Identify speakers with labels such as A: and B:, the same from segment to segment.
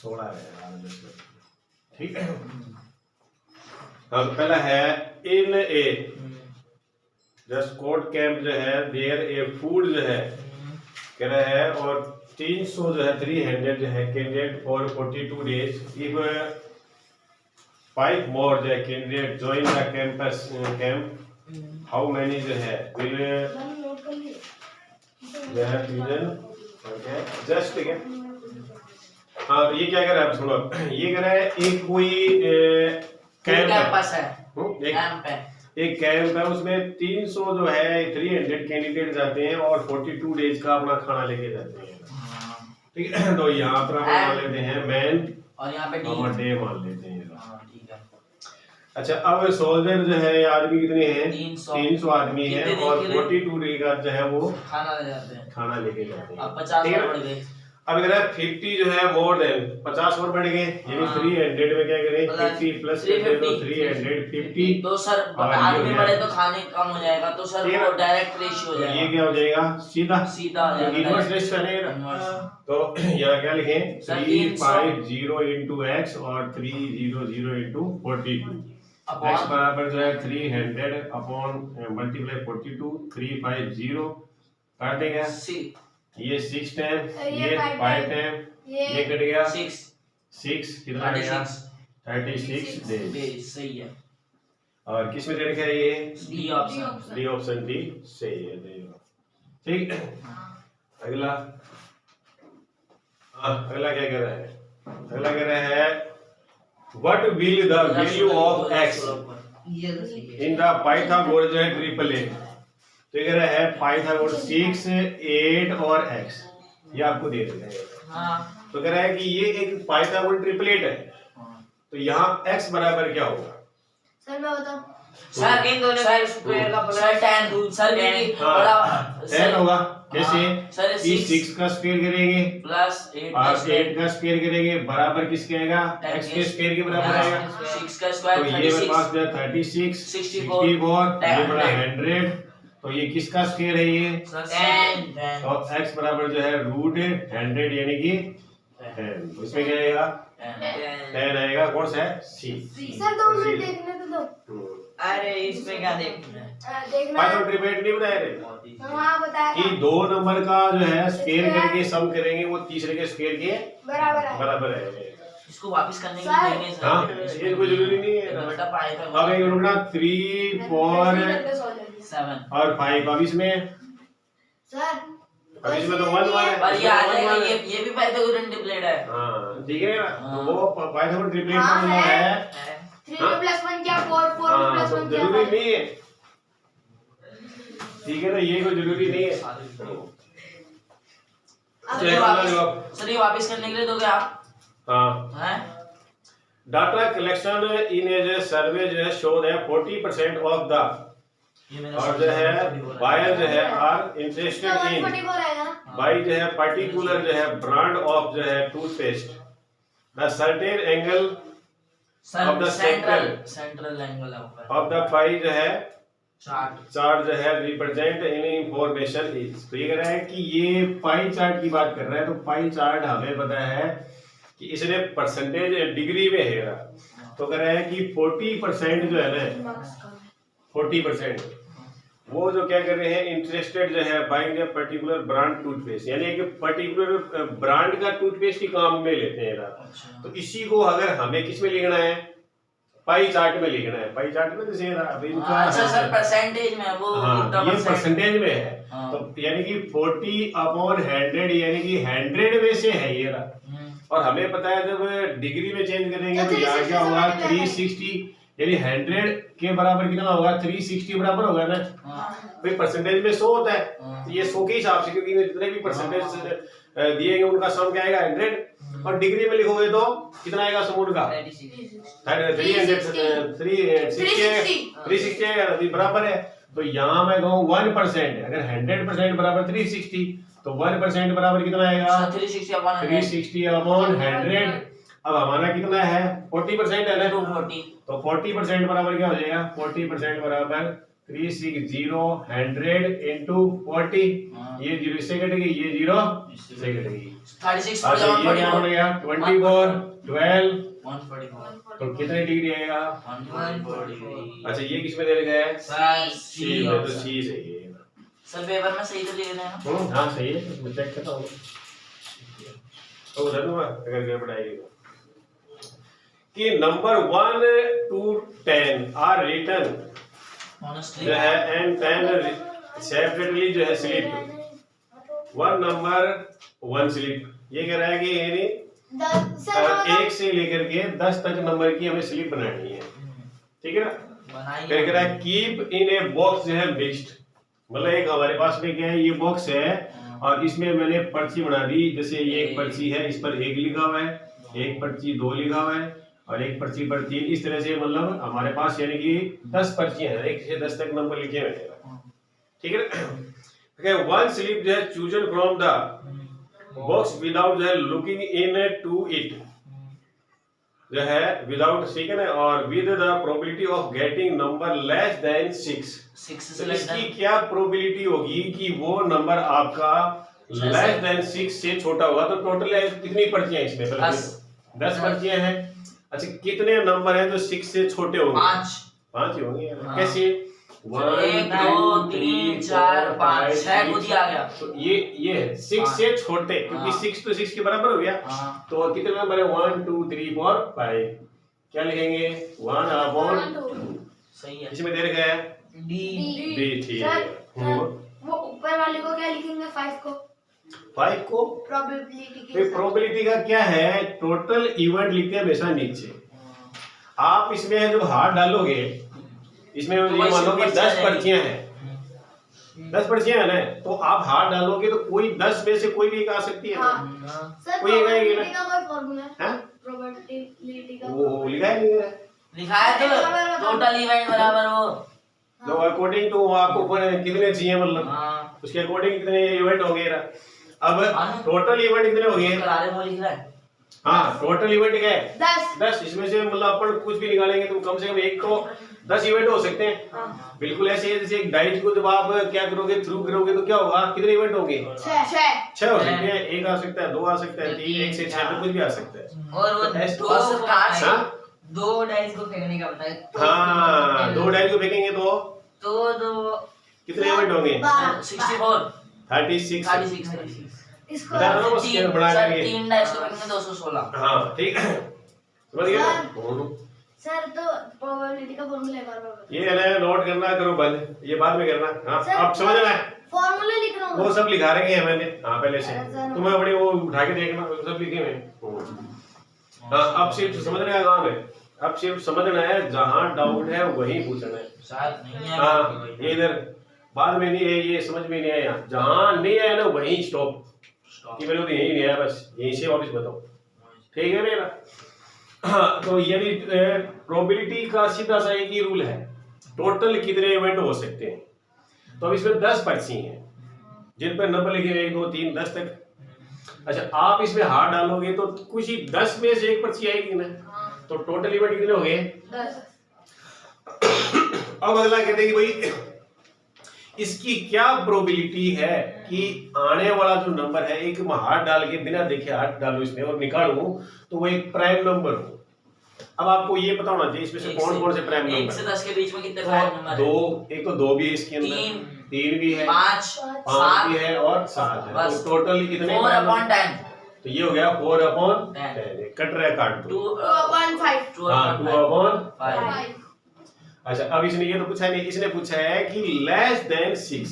A: 16 है। ठीक है। हाँ तो पहला है इन ए जस्ट कोड कैंप जो है देयर ए फूड जो है कह रहा है और 300 जो है 300 जो है कैंडिडेट फॉर 42 डेज इफ 5 मोर जो है candidate join the campus camp how many जो है विल जो है रीजन ओके जस्ट ठीक है। हाँ तो ये क्या कर रहा है सुनो ये कह रहा है एक कोई
B: कैंपस है
A: एक कैंप है उसमें 300 जो है 300 कैंडिडेट जाते हैं और 42 डेज का अपना खाना लेके जाते हैं। ठीक है तो यहाँ पर हम मान लेते हैं मैन
B: और यहाँ पे
A: डे मान लेते हैं।
B: ठीक है।
A: अच्छा अब सोल्जर जो है आदमी कितने हैं
B: 300
A: आदमी है और 42 डे का जो है वो
B: खाना ले जाते हैं
A: खाना लेके जाते हैं।
B: अब 50 और बढ़ गए।
A: अब अगर 50 जो है मोर देन 50 और बढ़ गए यानी 300 में क्या करें 50 प्लस 350
B: तो सर आदमी बढ़े तो खाने कम हो जाएगा तो सर वो डायरेक्ट रेशियो हो जाएगा।
A: ये क्या हो जाएगा सीधा
B: हो जाएगा
A: इनवर्स रेशियो बनेगा। तो यहाँ क्या लिखें 350 into x और 300 into 42 x बराबर जो है 300 अपॉन मल्टीप्लाई 42 350 काट देंगे ये 6 टाइम ये 5 टाइम ये कट गया 6 कितना आएगा 36 डेज
B: सही है।
A: और किस में दे रखा है ये
B: D option
A: D option D सही है ठीक। अगला अगला क्या कह रहा है अगला कह रहा है what will the value of x in the Pythagoras triple A. तो ये कह रहा है पाइथागोरस 6 8 और x ये आपको दे देते हैं। तो कह रहा है कि ये एक पाइथागोरस ट्रिपलेट है तो यहाँ x बराबर क्या होगा
C: सर मैं बताऊं
B: सर इन दोनों का स्क्वायर का प्लस tan सर बड़ा
A: 10 होगा कैसे
B: सर
A: 6 का स्क्वायर करेंगे
B: प्लस
A: 8 का स्क्वायर करेंगे बराबर किसके आएगा x के स्क्वायर के बराबर आएगा
B: 6 का स्क्वायर
A: तो ये मेरे पास जो 36 64 ये बड़ा 100 तो ये किसका स्क्वायर है ये
B: 10
A: और x बराबर जो है रूट 100 यानी कि 10 तो इसमें क्या आएगा 10 आएगा कौन सा है सी
C: सर 2 मिनट देखने तो दो।
B: अरे इसमें क्या देखना है
C: देखना
A: पाइथागोरस ट्रिपलेट नहीं बताया रे
C: हाँ बताया
A: कि दो नंबर का जो है स्क्वायर करके सम करेंगे वो तीसरे के स्क्वायर के बराबर है।
B: इसको वापस करने के लिए देंगे सर।
A: हाँ ये कोई जरूरी नहीं है
B: बेटा पाएगा
A: अब एक रुकना 3 4
B: 7
A: और 5 अब इसमें
C: सर
A: अब इसमें तो 1 1 है
B: पर ये आ जाएगा ये भी पाइथागोरस ट्रिपलेट है।
A: हाँ ठीक है ना वो पाइथागोरस ट्रिपलेट का मतलब है
C: 3 + 1 क्या 4 4 + 1 क्या
A: जरूरी नहीं है ठीक है ना ये कोई जरूरी नहीं है।
B: सर ये वापस करने के लिए दोगे आप
A: हाँ
B: हैं
A: डाटा कलेक्शन इन एज सर्वे जो है शो है 40% ऑफ द और जो है बायर जो है आर इंटरेस्टेड इन
C: 44 आएगा ना
A: बाई जो है पर्टिकुलर जो है ब्रांड ऑफ जो है toothpaste the certain angle of the
B: central angle
A: of the pie जो है
B: चार्ट
A: जो है रिप्रेजेंट एनी इंफॉर्मेशन इज। तो ये कह रहा है कि ये पाई चार्ट की बात कर रहा है तो पाई चार्ट हमें पता है कि इसने परसेंटेज डिग्री में है रहा तो कह रहा है कि 40% जो है ना 40% वो जो क्या कर रहे हैं इंटरेस्टेड जो है buying a particular brand toothpaste यानी कि पर्टिकुलर ब्रांड का टूथपेस्ट ही काम में लेते हैं ना। तो इसी को अगर हमें किस में लिखना है पाई चार्ट में लिखना है पाई चार्ट में जैसे
B: अच्छा सर परसेंटेज में वो
A: ये परसेंटेज में है तो यानी कि 40/100 यानी कि 100 में से है ये रहा और हमें पता है जब डिग्री में चेंज करेंगे तो यहाँ क्या होगा 360 यानी 100 के बराबर कितना होगा 360 बराबर होगा ना भाई परसेंटेज में 100 होता है तो ये 100 के हिसाब से क्योंकि जितने भी परसेंटेज दिए गए उनका सम क्या आएगा 100 और डिग्री में लिखोगे तो कितना आएगा सम उनका 360 आएगा बराबर है। तो यहाँ मैं कहूँ 1% अगर 100% बराबर 360 तो 1% बराबर कितना आएगा 360/100। अब हमारा कितना है 40% है ना
B: 240
A: तो 40% बराबर क्या हो जाएगा 40% बराबर 360 100 into 40, ये 0 इससे कटेगी, ये 0 इससे कटेगी।
B: 36
A: अच्छा ये क्या हो गया 24 12
B: 144
A: तो कितने डिग्री आएगा?
B: 144।
A: अच्छा ये किस में दे रखा है?
B: सर
A: सी में, तो सी सही है।
B: सर पेपर में सही तो लिख रहे हैं ना?
A: हाँ सही है, मैं चेक करता हूँ तो बता दूंगा अगर गड़बड़ आएगी तो। कि number 1 to 10 are written
B: honestly
A: जो है एंड 10 सेपरेटली जो है स्लिप 1 नंबर 1 स्लिप। ये कह रहा है कि यानी 1 से लेकर के 10 तक नंबर की हमें स्लिप बनानी है, ठीक है ना? फिर कह रहा है कीप इन ए बॉक्स जो है मिक्स्ड, मतलब एक हमारे पास में क्या है, ये बॉक्स है और इसमें मैंने पर्ची बना दी। जैसे ये एक पर्ची है, इस पर 1 लिखा हुआ है, एक पर्ची 2 लिखा हुआ है और एक पर्ची पर 3। इस तरह से मतलब हमारे पास यानी कि 10 पर्चियां हैं, 1 से 10 तक नंबर लिखे हुए हैं, ठीक है ना? 1 स्लिप जो है chosen from the box without जो है लुकिंग इन टू इट जो है विदाउट, ठीक है ना? और with the probability of getting number less than 6। तो इसकी क्या प्रोबेबिलिटी होगी कि वो नंबर आपका लेस देन 6 से छोटा होगा? तो टोटल कितनी पर्चियां इसमें? 10 पर्चियां हैं। अच्छा कितने नंबर हैं जो 6 से छोटे होंगे? 5 ही होंगे। कैसे? 1 2 3 4 5 6 खुद ही आ गया। तो ये 6 से छोटे, क्योंकि 6 तो 6 के बराबर हो गया। तो कितने नंबर है? 1 2 3 4 5। क्या लिखेंगे? 1 अपॉन,
B: सही है,
A: इसमें दे रखा है डी, ठीक है।
C: वो ऊपर वाले को क्या लिखेंगे? 5 को
A: 5 को
C: प्रोबेबिलिटी के
A: फिर प्रोबेबिलिटी का क्या है? टोटल इवेंट लिखते हैं हमेशा नीचे। आप इसमें जब हाथ डालोगे, इसमें ये मानो कि 10 पर्चियां हैं, 10 पर्चियां है ना, तो आप हाथ डालोगे तो कोई 10 में से कोई भी एक आ सकती है।
C: सर
A: कोई एक आएगी ना?
C: प्रोबेबिलिटी का कोई फार्मूला है?
A: हाँ?
C: प्रोबेबिलिटी का
A: वो लिखा है नहीं है?
B: लिखा है तो टोटल इवेंट बराबर हो,
A: तो अकॉर्डिंग टू आपको कितने चाहिए, मतलब उसके अकॉर्डिंग कितने इवेंट हो गए। अब टोटल इवेंट कितने हो गए?
B: वो लिख रहा है।
A: हाँ टोटल इवेंट क्या है?
C: 10।
A: इसमें से मतलब अपन कुछ भी निकालेंगे तो कम से कम एक तो 10 इवेंट हो सकते हैं। बिल्कुल ऐसे जैसे एक डाइस को जब आप क्या करोगे, थ्रू करोगे तो क्या होगा? कितने इवेंट होंगे?
C: 6
A: हो सकते हैं। 1 आ सकता है, 2 आ सकता है, 3, 1 से 6 तक कुछ भी आ सकता है।
B: और वो दो डाइस को फेंकने का बताया।
A: हाँ 2 डाइस को फेंकेंगे तो
B: दो
A: कितने इवेंट होंगे?
B: 64
A: 36।
C: इसको
A: बता रहा हूँ, स्केल बढ़ा करके।
B: 3 डाइस को फेंकने 216।
A: हाँ ठीक है, समझ गए ना?
C: सर तो प्रोबेबिलिटी का फार्मूला एक बार बताओ।
A: ये है ना, नोट करना करो बंद, ये बाद में करना। हाँ
C: सर,
A: अब समझना है,
C: फार्मूला लिख रहा हूँ।
A: वो सब लिखा रखे हैं मैंने। हाँ पहले से
C: सर,
A: तुम्हें अपने वो उठा के देखना, वो सब लिखे हुए। हाँ अब सिर्फ समझना है काम है, अब सिर्फ समझना है, जहाँ डाउट है वहीं पूछना है।
B: शायद नहीं है।
A: हाँ ये इधर बाद में नहीं है, ये समझ में नहीं आया, जहाँ नहीं आया ना वहीं स्टॉप, कि मेरे को तो यही नहीं आया, बस यहीं से वापस बताओ, ठीक है मेरा? हाँ तो यानी प्रोबेबिलिटी का सीधा सा एक ही रूल है, टोटल कितने इवेंट हो सकते हैं। तो अब इसमें 10 पर्ची हैं जिन पर नंबर लिखे 1 2 3 10 तक। अच्छा आप इसमें हाथ डालोगे तो कुछ ही 10 में से एक पर्ची आएगी ना, तो टोटल इवेंट कितने हो गए?
C: 10।
A: अब अगला कहते हैं कि भाई इसकी क्या प्रोबेबिलिटी है कि आने वाला जो नंबर है, एक मैं हाथ डाल के बिना देखे हाथ डालू इसमें और निकालूं तो वो एक प्राइम नंबर हो। अब आपको ये पता होना चाहिए इसमें से कौन कौन से प्राइम नंबर
B: 1 से 10 के बीच में कितने प्राइम नंबर है?
A: 2, एक तो 2 भी है इसके अंदर, 3 भी है,
B: 5
A: भी है और 7 है।
B: बस।
A: तो टोटल कितने?
B: 4/10।
A: तो ये हो गया 4/10। कट रहा है, काट दो।
C: 2/5।
A: हाँ 2/5।
C: 5।
A: अच्छा अब इसने ये तो पूछा नहीं, इसने पूछा है कि लेस देन 6,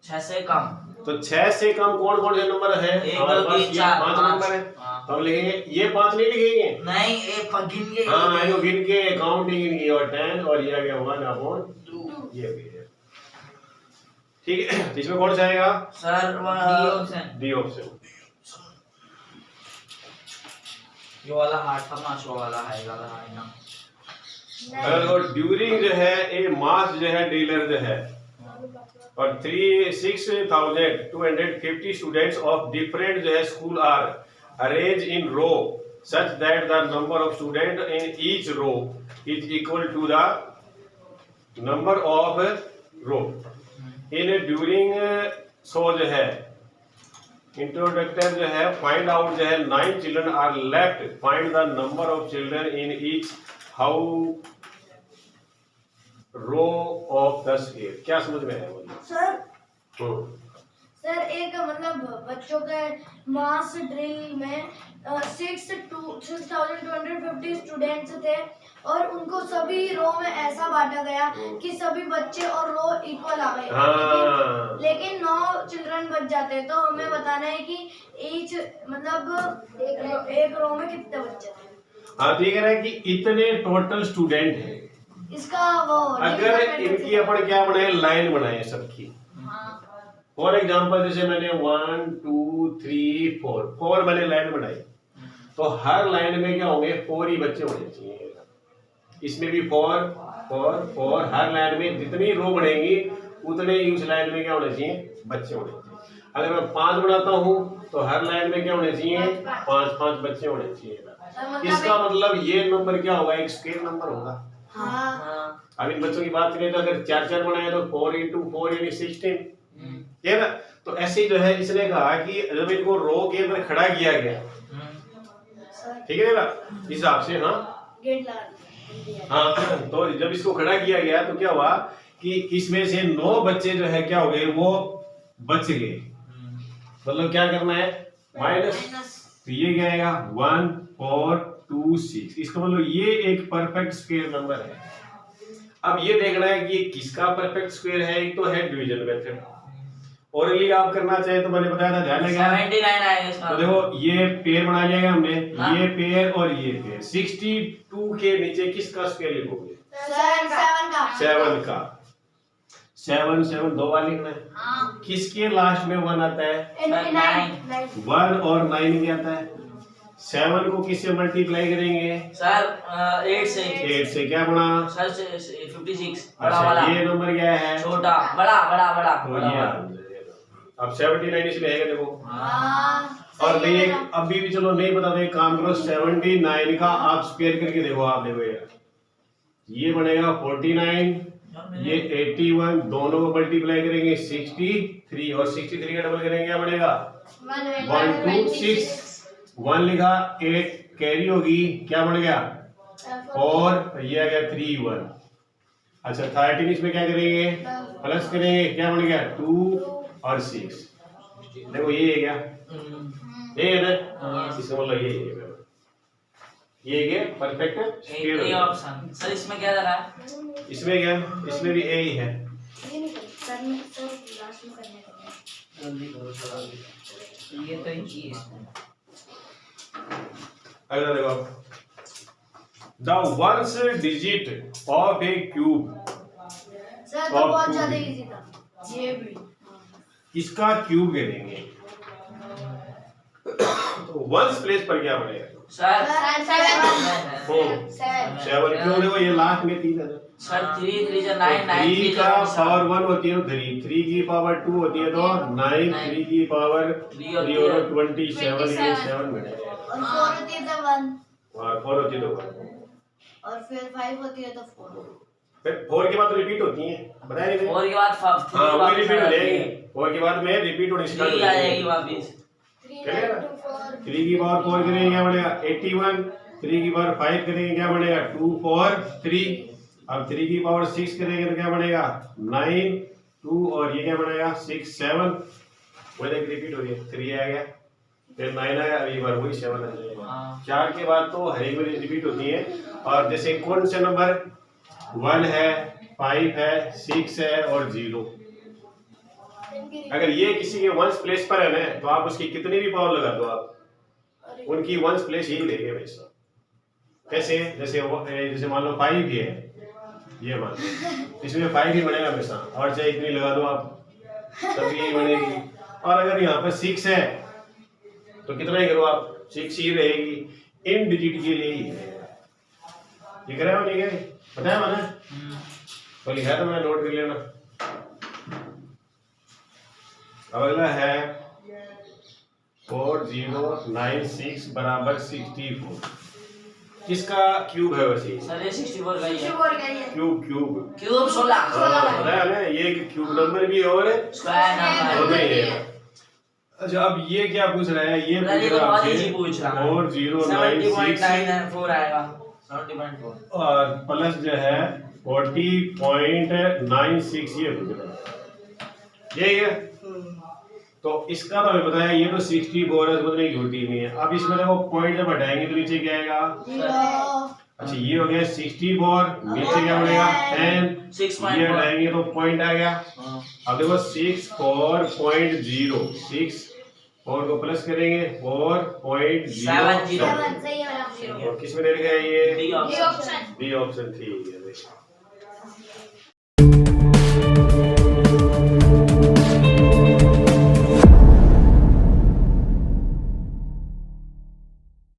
B: 6 से कम।
A: तो 6 से कम कौन कौन से नंबर है?
B: 1
A: हमारे
B: 2
A: पास
B: 3
A: ये
B: 4
A: 5 नंबर है, तो हम लिखेंगे ये 5 नहीं लिखेंगे,
B: नहीं एक गिन के
A: हाँ इनको गिन के काउंटिंग गिन के, और 10 और ये आ गया 1/2, ये हो गया, ठीक है? तो इसमें कौन सा आएगा?
B: Sir
A: D option.
B: ये वाला हार्ड था ना, शो वाला आएगा ना।
A: और ड्यूरिंग जो है ए मास जो है डीलर जो है, और 6,250 स्टूडेंट्स ऑफ डिफरेंट जो है school are arrange in row such that the number of student in each row is equal to the number of row in during so जो है इंट्रोडक्टर जो है फाइंड आउट जो है 9 children are left find the number of children in each how row of the square. क्या समझ में है बोलिए?
C: सर सर एक मतलब बच्चों के मास ड्रिल में 6,250 स्टूडेंट्स थे और उनको सभी रो में ऐसा बांटा गया कि सभी बच्चे और रो इक्वल आ गए।
A: हाँ।
C: लेकिन 9 चिल्ड्रन बच जाते तो हमें बताना है कि ईच मतलब एक रो में कितने बच्चे थे।
A: हाँ, तो ये कह रहा है कि इतने टोटल स्टूडेंट हैं।
C: इसका वो
A: अगर इनकी अपन क्या बनाए, लाइन बनाए सबकी। फॉर एग्जाम्पल जैसे मैंने 1 2 3 4 मैंने लाइन बनाई, तो हर लाइन में क्या होंगे 4 ही बच्चे होने चाहिए। इसमें भी 4 हर लाइन में जितनी रो बढ़ेंगी उतने ही उस लाइन में क्या होने चाहिए, बच्चे होने चाहिए। अगर मैं 5 बनाता हूँ तो हर लाइन में क्या होने चाहिए, 5 बच्चे होने चाहिए। इसका मतलब ये नंबर क्या होगा, एक स्क्वायर नंबर होगा।
C: हाँ।
A: अब इन बच्चों की बात करें तो अगर 4 बनाए तो 4 × 4 यानी 16, है ना। तो ऐसे ही जो है इसने कहा कि जब इनको रो के अंदर खड़ा किया गया, ठीक है ना, इस हिसाब से। हाँ
C: गेट लगा
A: हाँ, तो जब इसको खड़ा किया गया तो क्या हुआ कि इसमें से 9 बच्चे जो है क्या हो गए, वो बच गए। मतलब क्या करना है, माइनस, तो ये क्या आएगा 1 4 2 6। इसका मतलब ये एक परफेक्ट स्क्वायर नंबर है। अब ये देखना है कि किसका परफेक्ट स्क्वायर है। एक तो है डिवीजन मेथड, ओरली आप करना चाहे तो मैंने बताया था, ध्यान लगा
B: 79 आएगा इसका।
A: तो देखो ये पेयर बना लिया हमने,
B: हाँ।
A: ये पेयर और ये पेयर। 62 के नीचे किसका स्क्वायर लिखोगे, 7 का। 7 2 बार लिखना है। किसके लास्ट में 1 आता है, 1 और 9 क्या आता है। 7 को किससे मल्टीप्लाई करेंगे,
B: सर 8 से।
A: 8 से क्या बना
B: सर 56 बड़ा
A: अच्छा,
B: वाला,
A: ये नंबर क्या है,
B: छोटा बड़ा बड़ा बड़ा
A: तो
B: बड़ा
A: ये
B: वाला।
A: अब 79 इसमें है देखो।
C: हाँ।
A: और नहीं एक अभी भी चलो नहीं बता दे, काम करो 79 का आप स्क्वायर करके देखो। आप देखो यार, ये बनेगा 49, ये 81, दोनों को मल्टीप्लाई करेंगे 63 और 63 का डबल करेंगे क्या बनेगा 126। 1 लिखा, 8 कैरी होगी, क्या बन गया 4, ये आ गया 3 1। अच्छा 13 इसमें क्या करेंगे, प्लस करेंगे, क्या बन गया 2 और 6। देखो ये है क्या, ये है ना, इसका मतलब ये है परफेक्ट स्क्वायर।
B: ये ऑप्शन सर इसमें क्या रहा है,
A: इसमें क्या, इसमें भी ए ही है।
B: जल्दी करो सर, ये तो एक ही है इसमें।
A: अगला देखो आप, the ones digit of A cube.
C: Sir तो बहुत ज्यादा इजी था ये भी।
A: इसका क्यूब करेंगे तो वंस प्लेस पर क्या बनेगा,
B: सर
A: 7 क्यों, देखो ये लास्ट में 3 है
B: सर 3 3 जा 9 9
A: 3 का पावर 1 होती है 3 की पावर 2 होती है तो 9, 3 की पावर 3 और 27, ये 7 मिलेगा।
C: और 4 होती है तो 1
A: और 4 होती है तो 1,
C: और फिर 5 होती है तो 4।
A: फिर 4 के बाद तो रिपीट होती है, बताया नहीं
B: 4 के बाद 5
A: हाँ वो रिपीट हो जाएगी, 4 के बाद में रिपीट होने स्टार्ट हो
B: आ जाएगी वापस।
A: 3 की पावर 4 करेंगे क्या बनेगा 81, 3 की पावर 5 करेंगे क्या बनेगा 2 4 3। अब 3 की पावर 6 करेंगे तो क्या बनेगा 9 2 और ये क्या बनेगा 6 7। वो देख रिपीट हो रही है, 3 आ गया, फिर 9 आया, अभी बार वही 7 आ जाएगा। 4 के बाद तो हर एक बार रिपीट होती है। और जैसे कौन से नंबर 1 है, 5 है, 6 है और 0। अगर ये किसी के वंस प्लेस पर है ना तो आप उसकी कितनी भी पावर लगा दो, आप उनकी वंस प्लेस यही रहेगी वैसा। कैसे, जैसे मान लो 5 ही है, ये मान लो इसमें 5 ही बनेगा हमेशा, और चाहे इतनी लगा दो आप तब यही बनेगी। और अगर यहाँ पर 6 है तो कितना ही करो आप, 6 ही रहेगी, इन डिजिट के लिए ही है। ये करे नहीं करे बताया मैंने तो लिखा तो मैं नोट कर लेना। अब अगला है 4096 बराबर 64। किसका क्यूब है वैसे?
B: सर ये 64 का ही है।
C: 64 का ही है।
A: क्यूब क्यूब
B: क्यूब 16
A: हाँ, पता है ना, ये एक क्यूब नंबर भी है और
B: स्क्वायर नंबर
A: दोनों ही है। अच्छा अब ये क्या पूछ रहा है? ये
B: ये
A: पूछ
B: तो
A: रहा
B: बहुत
A: है
B: इजी पूछ रहा है।
A: 4096
B: 70.94 आएगा 70.4
A: और प्लस जो है 40.96 ये पूछ रहा है, यही है। तो इसका तो हमें पता है, ये तो 64 है, मतलब एक झूठी नहीं है। अब इसमें देखो पॉइंट जब हटाएंगे तो नीचे क्या आएगा?
C: 0
A: अच्छा ये हो गया 64, नीचे क्या बढ़ेगा 10,
B: 6.4
A: ये हटाएंगे तो पॉइंट आ गया।
B: हाँ।
A: अब देखो 64.0 6 4 को प्लस करेंगे 4.0
B: 70
C: 7 सही है मेरा।
A: और किस में दे रखा है ये?
B: डी
C: ये
B: ऑप्शन
C: ऑप्शन
A: बी ऑप्शन ठीक है।